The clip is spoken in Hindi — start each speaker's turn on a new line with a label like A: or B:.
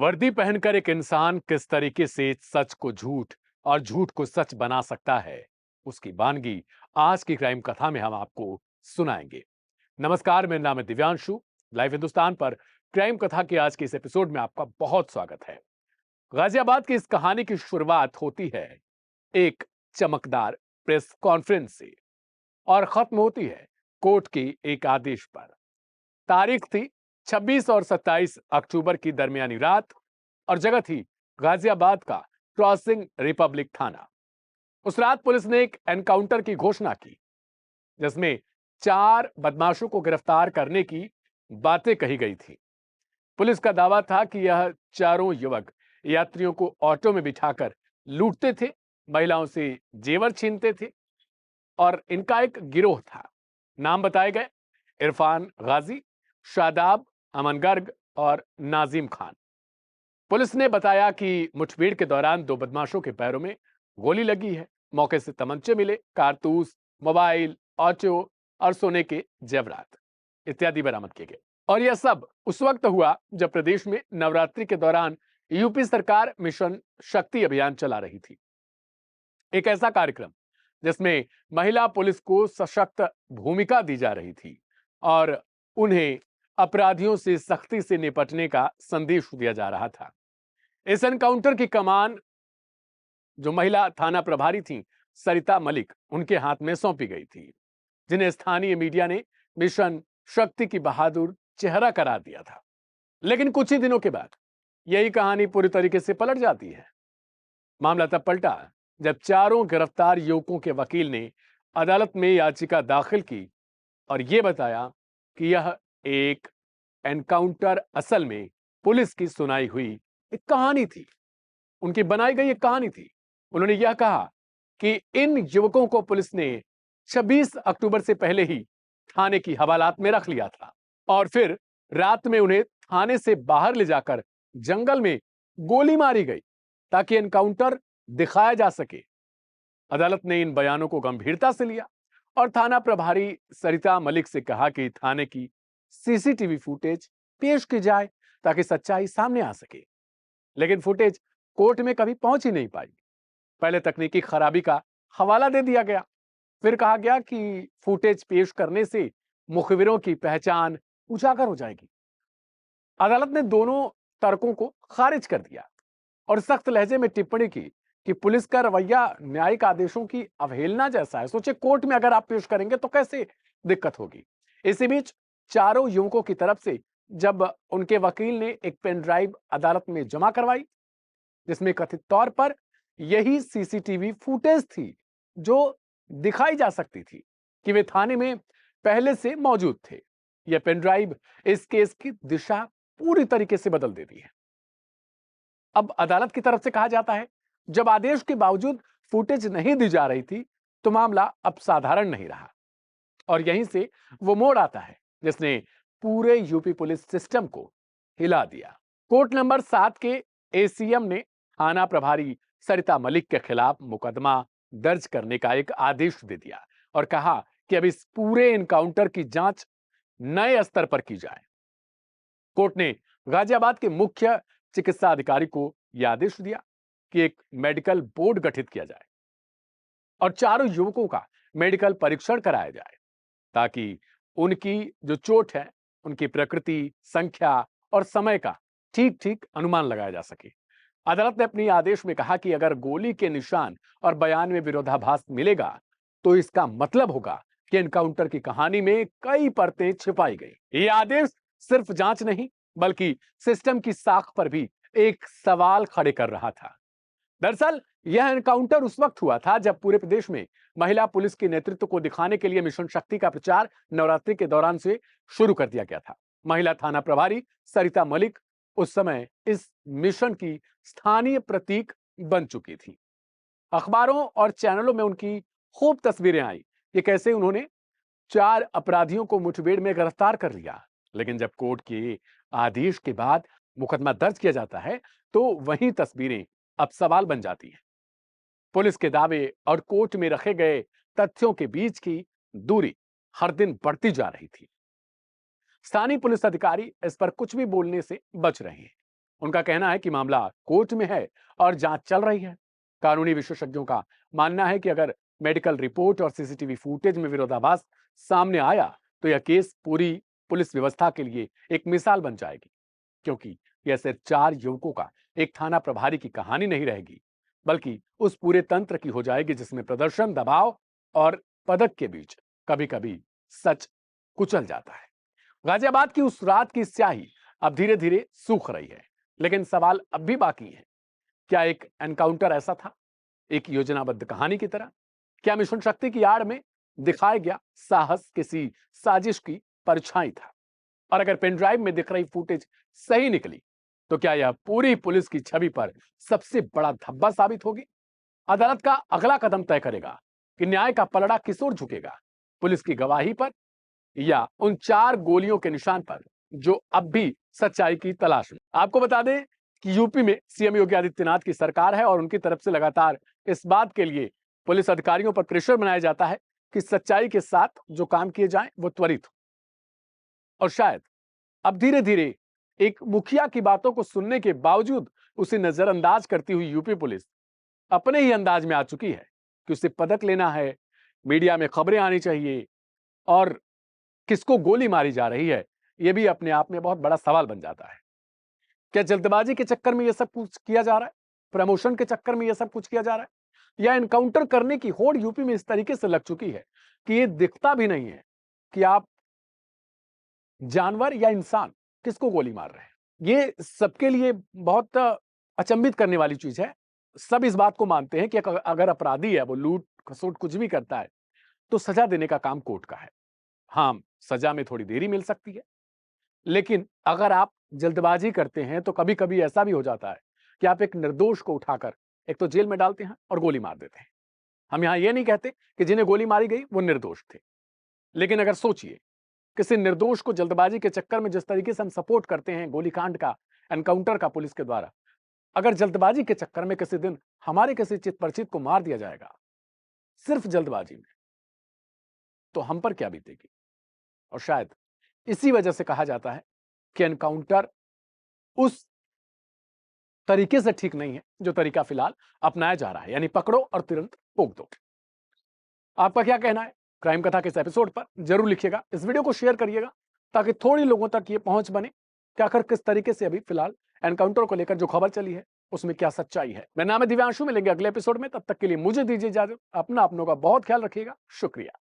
A: वर्दी पहनकर एक इंसान किस तरीके से सच को झूठ और झूठ को सच बना सकता है, उसकी वानगी आज की क्राइम कथा में हम आपको सुनाएंगे। नमस्कार, मेरा नाम है दिव्यांशु। लाइव हिंदुस्तान पर क्राइम कथा के आज के इस एपिसोड में आपका बहुत स्वागत है। गाजियाबाद की इस कहानी की शुरुआत होती है एक चमकदार प्रेस कॉन्फ्रेंस से और खत्म होती है कोर्ट के एक आदेश पर। तारीख थी 26 और 27 अक्टूबर की दरमियानी रात और जगह थी गाजियाबाद का क्रॉसिंग रिपब्लिक थाना। उस रात पुलिस ने एक एनकाउंटर की घोषणा की जिसमें 4 बदमाशों को गिरफ्तार करने की बातें कही गई थी। पुलिस का दावा था कि यह चारों युवक यात्रियों को ऑटो में बिठाकर लूटते थे, महिलाओं से जेवर छीनते थे और इनका एक गिरोह था। नाम बताए गए इरफान गाजी, शादाब, अमन गर्ग और नाजिम खान। पुलिस ने बताया कि मुठभेड़ के दौरान 2 बदमाशों के पैरों में गोली लगी है। मौके से तमंचे मिले, कारतूस, मोबाइल, ऑटो और सोने के जेवरात इत्यादि बरामद किए गए। और यह सब उस वक्त हुआ जब प्रदेश में नवरात्रि के दौरान यूपी सरकार मिशन शक्ति अभियान चला रही थी। एक ऐसा कार्यक्रम जिसमें महिला पुलिस को सशक्त भूमिका दी जा रही थी और उन्हें अपराधियों से सख्ती से निपटने का संदेश दिया जा रहा था। इस एनकाउंटर की कमान जो महिला थाना प्रभारी थी सरिता मलिक, उनके हाथ में सौंपी गई थी, जिन्हें स्थानीय मीडिया ने मिशन शक्ति की बहादुर चेहरा करार दिया था। लेकिन कुछ ही दिनों के बाद यही कहानी पूरी तरीके से पलट जाती है। मामला तब पलटा जब चारों गिरफ्तार युवकों के वकील ने अदालत में याचिका दाखिल की और यह बताया कि यह एक एनकाउंटर असल में पुलिस की सुनाई हुई एक कहानी थी, उनकी बनाई गई एक कहानी थी। उन्होंने यह कहा कि इन युवकों को पुलिस ने 26 अक्टूबर से पहले ही थाने की हवालात में रख लिया था और फिर रात में उन्हें थाने से बाहर ले जाकर जंगल में गोली मारी गई ताकि एनकाउंटर दिखाया जा सके। अदालत ने इन बयानों को गंभीरता से लिया और थाना प्रभारी सरिता मलिक से कहा कि थाने की सीसीटीवी फुटेज पेश की जाए ताकि सच्चाई सामने आ सके। लेकिन फुटेज कोर्ट में कभी पहुंच ही नहीं पाई। पहले तकनीकी खराबी का हवाला दे दिया गया, फिर कहा गया कि फुटेज पेश करने से मुखबिरों की पहचान उजागर हो जाएगी। अदालत ने दोनों तर्कों को खारिज कर दिया और सख्त लहजे में टिप्पणी की कि पुलिस का रवैया न्यायिक आदेशों की अवहेलना जैसा है। सोचे कोर्ट में अगर आप पेश करेंगे तो कैसे दिक्कत होगी। इसी बीच चारों युवकों की तरफ से जब उनके वकील ने एक पेन ड्राइव अदालत में जमा करवाई जिसमें कथित तौर पर यही सीसीटीवी फुटेज थी जो दिखाई जा सकती थी कि वे थाने में पहले से मौजूद थे। यह पेन ड्राइव इस केस की दिशा पूरी तरीके से बदल देती है। अब अदालत की तरफ से कहा जाता है जब आदेश के बावजूद फुटेज नहीं दी जा रही थी तो मामला अब साधारण नहीं रहा और यहीं से वो मोड़ आता है जिसने पूरे यूपी पुलिस सिस्टम को हिला दिया। कोर्ट नंबर 7 के एसीएम ने थाना प्रभारी सरिता मलिक के खिलाफ मुकदमा दर्ज करने का एक आदेश दे दिया और कहा कि अब इस पूरे एनकाउंटर की जांच नए स्तर पर की जाए। कोर्ट ने गाजियाबाद के मुख्य चिकित्सा अधिकारी को यह आदेश दिया कि एक मेडिकल बोर्ड गठित किया जाए और चारों युवकों का मेडिकल परीक्षण कराया जाए ताकि उनकी जो चोट है, उनकी प्रकृति, संख्या और समय का ठीक ठीक अनुमान लगाया जा सके। अदालत ने अपने आदेश में कहा कि अगर गोली के निशान और बयान में विरोधाभास मिलेगा तो इसका मतलब होगा कि एनकाउंटर की कहानी में कई परतें छिपाई गई। यह आदेश सिर्फ जांच नहीं बल्कि सिस्टम की साख पर भी एक सवाल खड़े कर रहा था। दरअसल यह एनकाउंटर उस वक्त हुआ था जब पूरे प्रदेश में महिला पुलिस के नेतृत्व को दिखाने के लिए मिशन शक्ति का प्रचार नवरात्रि के दौरान से शुरू कर दिया गया था। महिला थाना प्रभारी सरिता मलिक उस समय इस मिशन की स्थानीय प्रतीक बन चुकी थी। अखबारों और चैनलों में उनकी खूब तस्वीरें आई कि कैसे उन्होंने 4 अपराधियों को मुठभेड़ में गिरफ्तार कर लिया। लेकिन जब कोर्ट के आदेश के बाद मुकदमा दर्ज किया जाता है तो वही तस्वीरें अब सवाल बन जाती हैं। पुलिस के दावे और कोर्ट में रखे गए तथ्यों के बीच की दूरी हर दिन बढ़ती जा रही थी। स्थानीय पुलिस अधिकारी इस पर कुछ भी बोलने से बच रहे हैं। उनका कहना है कि मामला कोर्ट में है और जांच चल रही है। कानूनी विशेषज्ञों का मानना है कि अगर मेडिकल रिपोर्ट और सीसीटीवी फुटेज में विरोधाभास सामने आया तो यह केस पूरी पुलिस व्यवस्था के लिए एक मिसाल बन जाएगी, क्योंकि यह सिर्फ 4 युवकों का एक थाना प्रभारी की कहानी नहीं रहेगी, बल्कि उस पूरे तंत्र की हो जाएगी जिसमें प्रदर्शन, दबाव और पदक के बीच कभी-कभी सच कुचल जाता है। गाजियाबाद की उस रात की स्याही अब धीरे धीरे सूख रही है, लेकिन सवाल अब भी बाकी है। क्या एक एनकाउंटर ऐसा था, एक योजनाबद्ध कहानी की तरह? क्या मिशन शक्ति की आड़ में दिखाया गया साहस किसी साजिश की परछाई था? और अगर पेन ड्राइव में दिख रही फुटेज सही निकली तो क्या यह पूरी पुलिस की छवि पर सबसे बड़ा धब्बा साबित होगी? अदालत का अगला कदम तय करेगा कि न्याय का पलड़ा किस ओर झुकेगा, पुलिस की गवाही पर या उन 4 गोलियों के निशान पर जो अब भी सच्चाई की तलाश में। आपको बता दें कि यूपी में सीएम योगी आदित्यनाथ की सरकार है और उनकी तरफ से लगातार इस बात के लिए पुलिस अधिकारियों पर प्रेशर बनाया जाता है कि सच्चाई के साथ जो काम किए जाएं वो त्वरित हो। और शायद अब धीरे धीरे एक मुखिया की बातों को सुनने के बावजूद उसे नजरअंदाज करती हुई यूपी पुलिस अपने ही अंदाज में आ चुकी है कि उसे पदक लेना है, मीडिया में खबरें आनी चाहिए, और किसको गोली मारी जा रही है यह भी अपने आप में बहुत बड़ा सवाल बन जाता है। क्या जल्दबाजी के चक्कर में यह सब कुछ किया जा रहा है? प्रमोशन के चक्कर में यह सब कुछ किया जा रहा है? या एनकाउंटर करने की होड़ यूपी में इस तरीके से लग चुकी है कि यह दिखता भी नहीं है कि आप जानवर या इंसान किसको गोली मार रहे हैं? ये सबके लिए बहुत अचंभित करने वाली चीज है। सब इस बात को मानते हैं कि अगर अपराधी है, वो लूट खसोट कुछ भी करता है, तो सजा देने का काम कोर्ट का है। हाँ, सजा में थोड़ी देरी मिल सकती है, लेकिन अगर आप जल्दबाजी करते हैं तो कभी-कभी ऐसा भी हो जाता है कि आप एक निर्दोष को उठाकर एक तो जेल में डालते हैं और गोली मार देते हैं। हम यहां ये नहीं कहते कि जिन्हें गोली मारी गई वो निर्दोष थे, लेकिन अगर सोचिए, किसी निर्दोष को जल्दबाजी के चक्कर में जिस तरीके से हम सपोर्ट करते हैं गोलीकांड का, एनकाउंटर का पुलिस के द्वारा, अगर जल्दबाजी के चक्कर में किसी दिन हमारे किसी चित परिचित को मार दिया जाएगा सिर्फ जल्दबाजी में, तो हम पर क्या बीतेगी? और शायद इसी वजह से कहा जाता है कि एनकाउंटर उस तरीके से ठीक नहीं है जो तरीका फिलहाल अपनाया जा रहा है, यानी पकड़ो और तुरंत पोक दो। आपका क्या कहना है क्राइम कथा के इस एपिसोड पर? जरूर लिखिएगा, इस वीडियो को शेयर करिएगा ताकि थोड़ी लोगों तक ये पहुंच बने कि आखिर किस तरीके से अभी फिलहाल एनकाउंटर को लेकर जो खबर चली है उसमें क्या सच्चाई है। मेरा नाम है दिव्यांशु, मिलेंगे अगले एपिसोड में, तब तक के लिए मुझे दीजिए इजाजत। अपना अपनों का बहुत ख्याल रखिएगा। शुक्रिया।